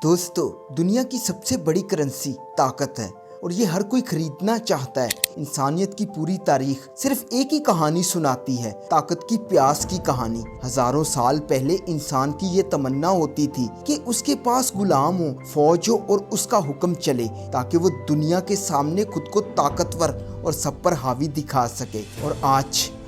दोस्तों, दुनिया की सबसे बड़ी करेंसी ताकत है और ये हर कोई खरीदना चाहता है। इंसानियत की पूरी तारीख सिर्फ एक ही कहानी सुनाती है, ताकत की प्यास की कहानी। हजारों साल पहले इंसान की ये तमन्ना होती थी कि उसके पास गुलाम हो, फौज हो और उसका हुक्म चले, ताकि वो दुनिया के सामने खुद को ताकतवर और सब पर हावी दिखा सके। और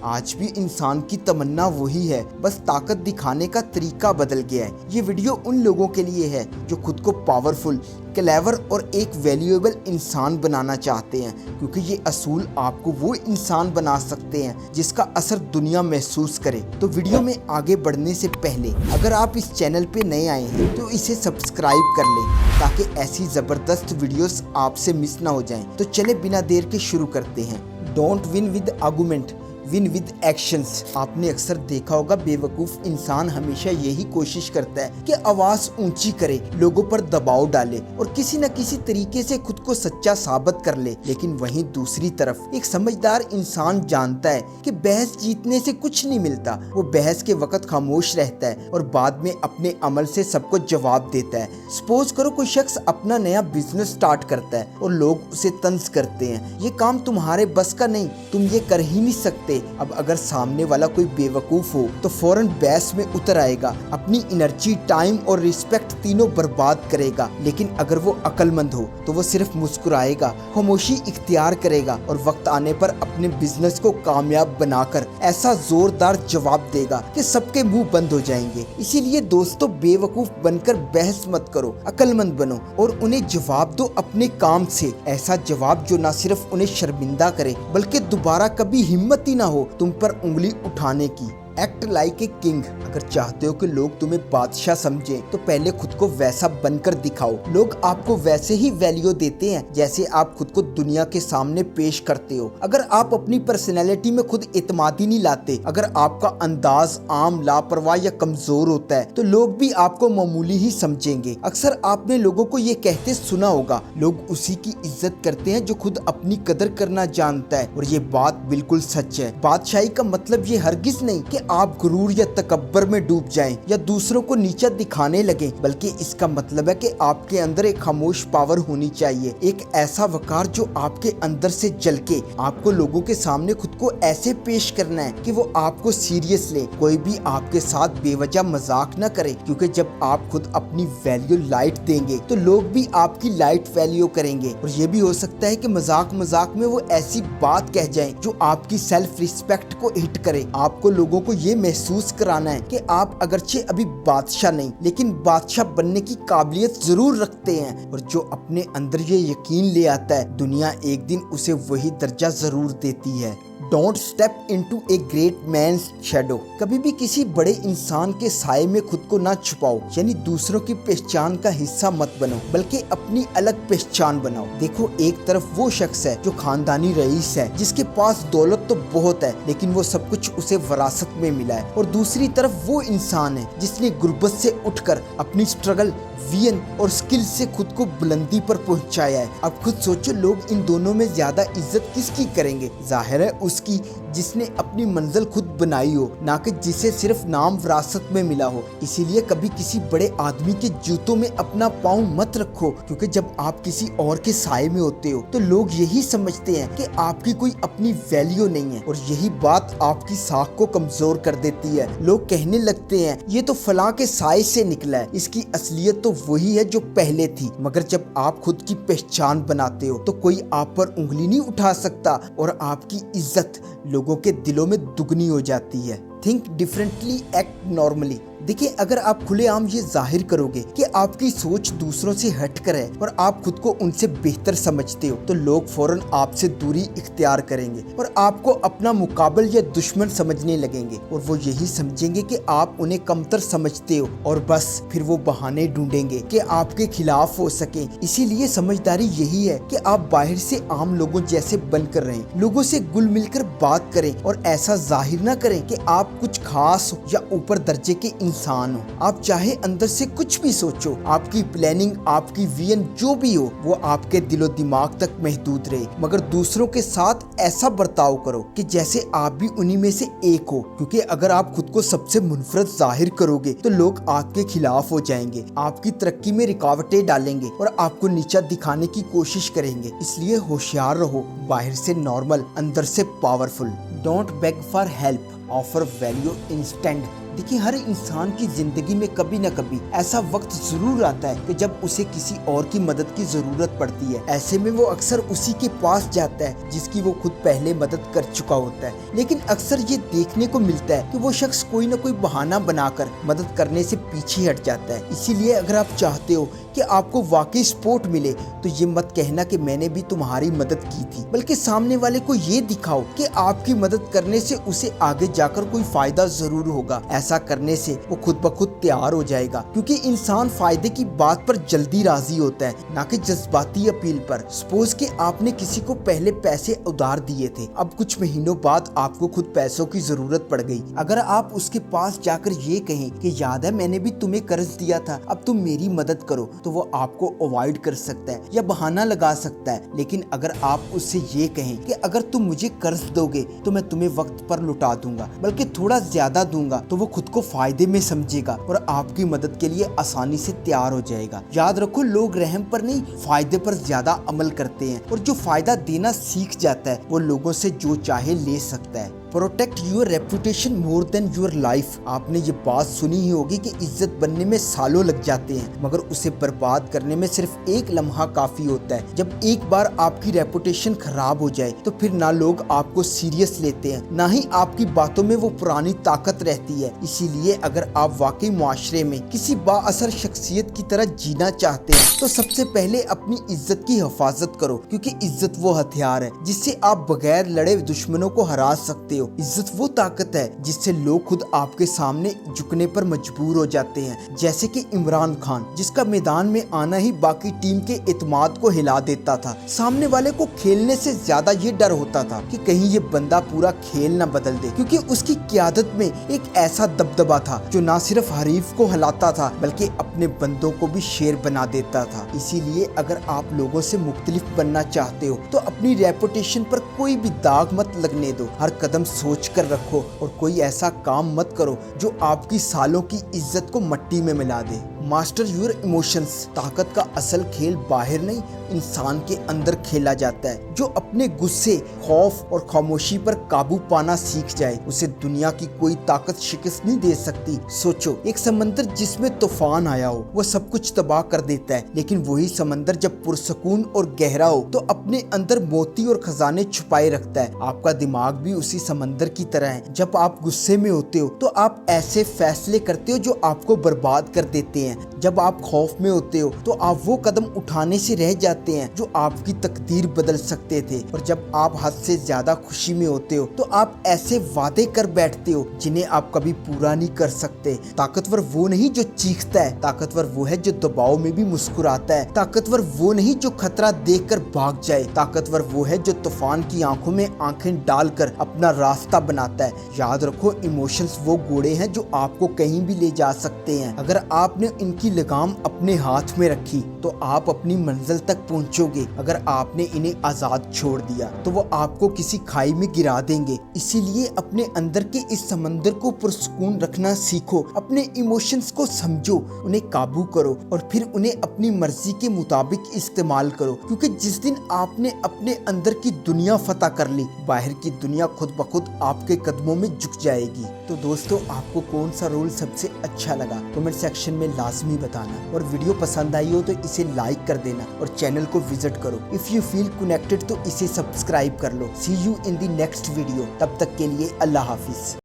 आज भी इंसान की तमन्ना वही है, बस ताकत दिखाने का तरीका बदल गया है। ये वीडियो उन लोगों के लिए है जो खुद को पावरफुल, क्लेवर और एक वैल्यूएबल इंसान बनाना चाहते हैं, क्योंकि ये असूल आपको वो इंसान बना सकते हैं जिसका असर दुनिया महसूस करे। तो वीडियो में आगे बढ़ने से पहले अगर आप इस चैनल पे नए आए हैं तो इसे सब्सक्राइब कर लें, ताकि ऐसी ज़बरदस्त वीडियोस आपसे मिस ना हो जाएं। तो चले बिना देर के शुरू करते हैं। Don't win with argument, win with actions. आपने अक्सर देखा होगा, बेवकूफ़ इंसान हमेशा यही कोशिश करता है कि आवाज़ ऊंची करे, लोगों पर दबाव डाले और किसी न किसी तरीके से खुद को सच्चा साबित कर ले। लेकिन वहीं दूसरी तरफ एक समझदार इंसान जानता है कि बहस जीतने से कुछ नहीं मिलता। वो बहस के वक्त खामोश रहता है और बाद में अपने अमल से सबको जवाब देता है। सपोज करो कोई शख्स अपना नया बिजनेस स्टार्ट करता है और लोग उसे तंज करते हैं, ये काम तुम्हारे बस का नहीं, तुम ये कर ही नहीं सकते। अब अगर सामने वाला कोई बेवकूफ हो तो फौरन बहस में उतर आएगा, अपनी एनर्जी, टाइम और रिस्पेक्ट तीनों बर्बाद करेगा। लेकिन अगर वो अक्लमंद हो तो वो सिर्फ मुस्कुराएगा, खामोशी इख्तियार करेगा और वक्त आने पर अपने बिजनेस को कामयाब बनाकर ऐसा जोरदार जवाब देगा कि सबके मुंह बंद हो जाएंगे। इसीलिए दोस्तों, बेवकूफ बनकर बहस मत करो, अक्लमंद बनो और उन्हें जवाब दो अपने काम से। ऐसा जवाब जो ना सिर्फ उन्हें शर्मिंदा करे बल्कि दोबारा कभी हिम्मत ही ना हो तुम पर उंगली उठाने की। Act like a king. अगर चाहते हो कि लोग तुम्हें बादशाह समझें तो पहले खुद को वैसा बनकर दिखाओ। लोग आपको वैसे ही वैल्यू देते हैं जैसे आप खुद को दुनिया के सामने पेश करते हो। अगर आप अपनी पर्सनैलिटी में खुद इत्मीनान नहीं लाते, अगर आपका अंदाज आम, लापरवाह या कमजोर होता है, तो लोग भी आपको मामूली ही समझेंगे। अक्सर आपने लोगों को ये कहते सुना होगा, लोग उसी की इज्जत करते हैं जो खुद अपनी कदर करना जानता है। और ये बात बिल्कुल सच है। बादशाही का मतलब ये हरगिज नहीं कि आप गुरूर या तकब्बर में डूब जाएं या दूसरों को नीचा दिखाने लगे, बल्कि इसका मतलब है कि आपके अंदर एक खामोश पावर होनी चाहिए, एक ऐसा वकार जो आपके अंदर से जल के आपको लोगों के सामने खुद को ऐसे पेश करना है कि वो आपको सीरियस ले। कोई भी आपके साथ बेवजह मजाक न करे, क्योंकि जब आप खुद अपनी वैल्यू लाइट देंगे तो लोग भी आपकी लाइट वैल्यू करेंगे। और ये भी हो सकता है कि मजाक में वो ऐसी बात कह जाएं जो आपकी सेल्फ रिस्पेक्ट को हिट करे। आपको लोगों को ये महसूस कराना है कि आप अगरचे अभी बादशाह नहीं, लेकिन बादशाह बनने की काबिलियत जरूर रखते हैं। और जो अपने अंदर ये यकीन ले आता है, दुनिया एक दिन उसे वही दर्जा जरूर देती है। Don't step into a great man's shadow. कभी भी किसी बड़े इंसान के साए में खुद को ना छुपाओ, यानी दूसरों की पहचान का हिस्सा मत बनो, बल्कि अपनी अलग पहचान बनाओ। देखो, एक तरफ वो शख्स है जो खानदानी रईस है, जिसके पास दौलत तो बहुत है लेकिन वो सब कुछ उसे विरासत में मिला है। और दूसरी तरफ वो इंसान है जिसने गुर्बत से उठकर अपनी स्ट्रगल, विजन और स्किल से खुद को बुलंदी पर पहुंचाया है। अब खुद सोचो, लोग इन दोनों में ज्यादा इज्जत किसकी करेंगे? जाहिर है उसकी जिसने अपनी मंजिल खुद बनाई हो, ना कि जिसे सिर्फ नाम विरासत में मिला हो। इसीलिए कभी किसी बड़े आदमी के जूतों में अपना पाँव मत रखो, क्योंकि जब आप किसी और के साए में होते हो तो लोग यही समझते हैं कि आपकी कोई अपनी वैल्यू नहीं है, और यही बात आपकी साख को कमजोर कर देती है। लोग कहने लगते हैं, ये तो फलां के साए से निकला है, इसकी असलियत तो वही है जो पहले थी। मगर जब आप खुद की पहचान बनाते हो तो कोई आप पर उंगली नहीं उठा सकता और आपकी इज्जत लोगों के दिलों में दुगनी हो जाती है। Think differently, act normally. देखिए, अगर आप खुलेआम ये जाहिर करोगे कि आपकी सोच दूसरों से हटकर है और आप खुद को उनसे बेहतर समझते हो, तो लोग फौरन आपसे दूरी इख्तियार करेंगे और आपको अपना मुकाबल या दुश्मन समझने लगेंगे। और वो यही समझेंगे कि आप उन्हें कमतर समझते हो, और बस फिर वो बहाने ढूंढेंगे कि आपके खिलाफ हो सके। इसीलिए समझदारी यही है कि आप बाहर से आम लोगों जैसे बनकर रहें, लोगों से गुल मिलकर बात करें और ऐसा जाहिर न करें कि आप कुछ खास या ऊपर दर्जे के इंसान हो। आप चाहे अंदर से कुछ भी सोचो, आपकी प्लानिंग, आपकी विजन जो भी हो वो आपके दिलो दिमाग तक महदूद रहे, मगर दूसरों के साथ ऐसा बर्ताव करो कि जैसे आप भी उन्हीं में से एक हो। क्योंकि अगर आप खुद को सबसे मुनफरद जाहिर करोगे तो लोग आपके खिलाफ हो जाएंगे, आपकी तरक्की में रुकावटें डालेंगे और आपको नीचा दिखाने की कोशिश करेंगे। इसलिए होशियार रहो, बाहर से नॉर्मल, अंदर से powerful. Don't bag for help, offer value instant. देखिए, हर इंसान की जिंदगी में कभी न कभी ऐसा वक्त जरूर आता है कि जब उसे किसी और की मदद की जरूरत पड़ती है। ऐसे में वो अक्सर उसी के पास जाता है जिसकी वो खुद पहले मदद कर चुका होता है। लेकिन अक्सर ये देखने को मिलता है कि वो शख्स कोई न कोई बहाना बनाकर मदद करने से पीछे हट जाता है। इसीलिए अगर आप चाहते हो कि आपको वाकई सपोर्ट मिले तो ये मत कहना कि मैंने भी तुम्हारी मदद की थी, बल्कि सामने वाले को ये दिखाओ कि आपकी मदद करने से उसे आगे जाकर कोई फायदा जरूर होगा। ऐसा करने से वो खुद ब खुद तैयार हो जाएगा, क्योंकि इंसान फायदे की बात पर जल्दी राजी होता है, ना कि जज्बाती अपील पर। सपोज कि आपने किसी को पहले पैसे उधार दिए थे, अब कुछ महीनों बाद आपको खुद पैसों की जरूरत पड़ गई। अगर आप उसके पास जाकर ये कहें कि याद है मैंने भी तुम्हें कर्ज दिया था, अब तुम मेरी मदद करो, तो वो आपको अवॉइड कर सकता है या बहाना लगा सकता है। लेकिन अगर आप उससे ये कहें कि अगर तुम मुझे कर्ज दोगे तो मैं तुम्हें वक्त पर लौटा दूंगा, बल्कि थोड़ा ज्यादा दूंगा, तो वो खुद को फायदे में समझेगा और आपकी मदद के लिए आसानी से तैयार हो जाएगा। याद रखो, लोग रहम पर नहीं, फायदे पर ज्यादा अमल करते हैं, और जो फायदा देना सीख जाता है वो लोगों से जो चाहे ले सकता है। Protect your reputation more than your life. आपने ये बात सुनी ही होगी कि इज्जत बनने में सालों लग जाते हैं, मगर उसे बर्बाद करने में सिर्फ एक लम्हा काफी होता है। जब एक बार आपकी रेपुटेशन खराब हो जाए तो फिर ना लोग आपको सीरियस लेते हैं, ना ही आपकी बातों में वो पुरानी ताकत रहती है। इसीलिए अगर आप वाकई मुआशरे में किसी बाअसर शख्सियत की तरह जीना चाहते हैं तो सबसे पहले अपनी इज्जत की हिफाजत करो, क्योंकि इज्जत वो हथियार है जिससे आप बगैर लड़े दुश्मनों को हरा सकते हो। इज्जत वो ताकत है जिससे लोग खुद आपके सामने झुकने पर मजबूर हो जाते हैं, जैसे कि इमरान खान, जिसका मैदान में आना ही बाकी टीम के इत्मीनान को हिला देता था। सामने वाले को खेलने से ज्यादा ये डर होता था कि कहीं ये बंदा पूरा खेल न बदल दे, क्योंकि उसकी क़यादत में एक ऐसा दबदबा था जो ना सिर्फ हरीफ को हिलाता था बल्कि अपने बंदों को भी शेर बना देता था। इसीलिए अगर आप लोगों से मुख्तलिफ बनना चाहते हो तो अपनी रेपुटेशन पर कोई भी दाग मत लगने दो। हर कदम सोच कर रखो और कोई ऐसा काम मत करो जो आपकी सालों की इज्जत को मट्टी में मिला दे। Master your emotions. ताकत का असल खेल बाहर नहीं, इंसान के अंदर खेला जाता है। जो अपने गुस्से, खौफ और खामोशी पर काबू पाना सीख जाए उसे दुनिया की कोई ताकत शिकस्त नहीं दे सकती। सोचो, एक समंदर जिसमें तूफान आया हो वो सब कुछ तबाह कर देता है, लेकिन वही समंदर जब पुरसकून और गहरा हो तो अपने अंदर मोती और खजाने छुपाए रखता है। आपका दिमाग भी उसी समंदर की तरह है। जब आप गुस्से में होते हो तो आप ऐसे फैसले करते हो जो आपको बर्बाद कर देते हैं। जब आप खौफ में होते हो तो आप वो कदम उठाने से रह जाते हैं जो आपकी तकदीर बदल सकते थे। और जब आप हद से ज्यादा खुशी में होते हो तो आप ऐसे वादे कर बैठते हो जिन्हें आप कभी पूरा नहीं कर सकते। ताकतवर वो नहीं जो चीखता है, ताकतवर वो है जो दबाव में भी मुस्कुराता है। ताकतवर वो नहीं जो खतरा देखकर भाग जाए, ताकतवर वो है जो तूफान की आंखों में आंखें डालकर अपना रास्ता बनाता है। याद रखो, इमोशंस वो घोड़े हैं जो आपको कहीं भी ले जा सकते हैं। अगर आपने इनकी लगाम अपने हाथ में रखी तो आप अपनी मंजिल तक पहुंचोगे। अगर आपने इन्हें आजाद छोड़ दिया तो वो आपको किसी खाई में गिरा देंगे। इसीलिए अपने अंदर के इस समंदर को पुरसुकून रखना सीखो। अपने इमोशंस को समझो, उन्हें काबू करो और फिर उन्हें अपनी मर्जी के मुताबिक इस्तेमाल करो, क्योंकि जिस दिन आपने अपने अंदर की दुनिया फतह कर ली, बाहर की दुनिया खुद ब खुद आपके कदमों में झुक जाएगी। तो दोस्तों, आपको कौन सा रोल सबसे अच्छा लगा कमेंट सेक्शन में लाजमी बताना, और वीडियो पसंद आई हो तो इसे लाइक कर देना और चैनल को विजिट करो। इफ यू फील कनेक्टेड तो इसे सब्सक्राइब कर लो। See you in the next video. तब तक के लिए अल्लाह हाफिज।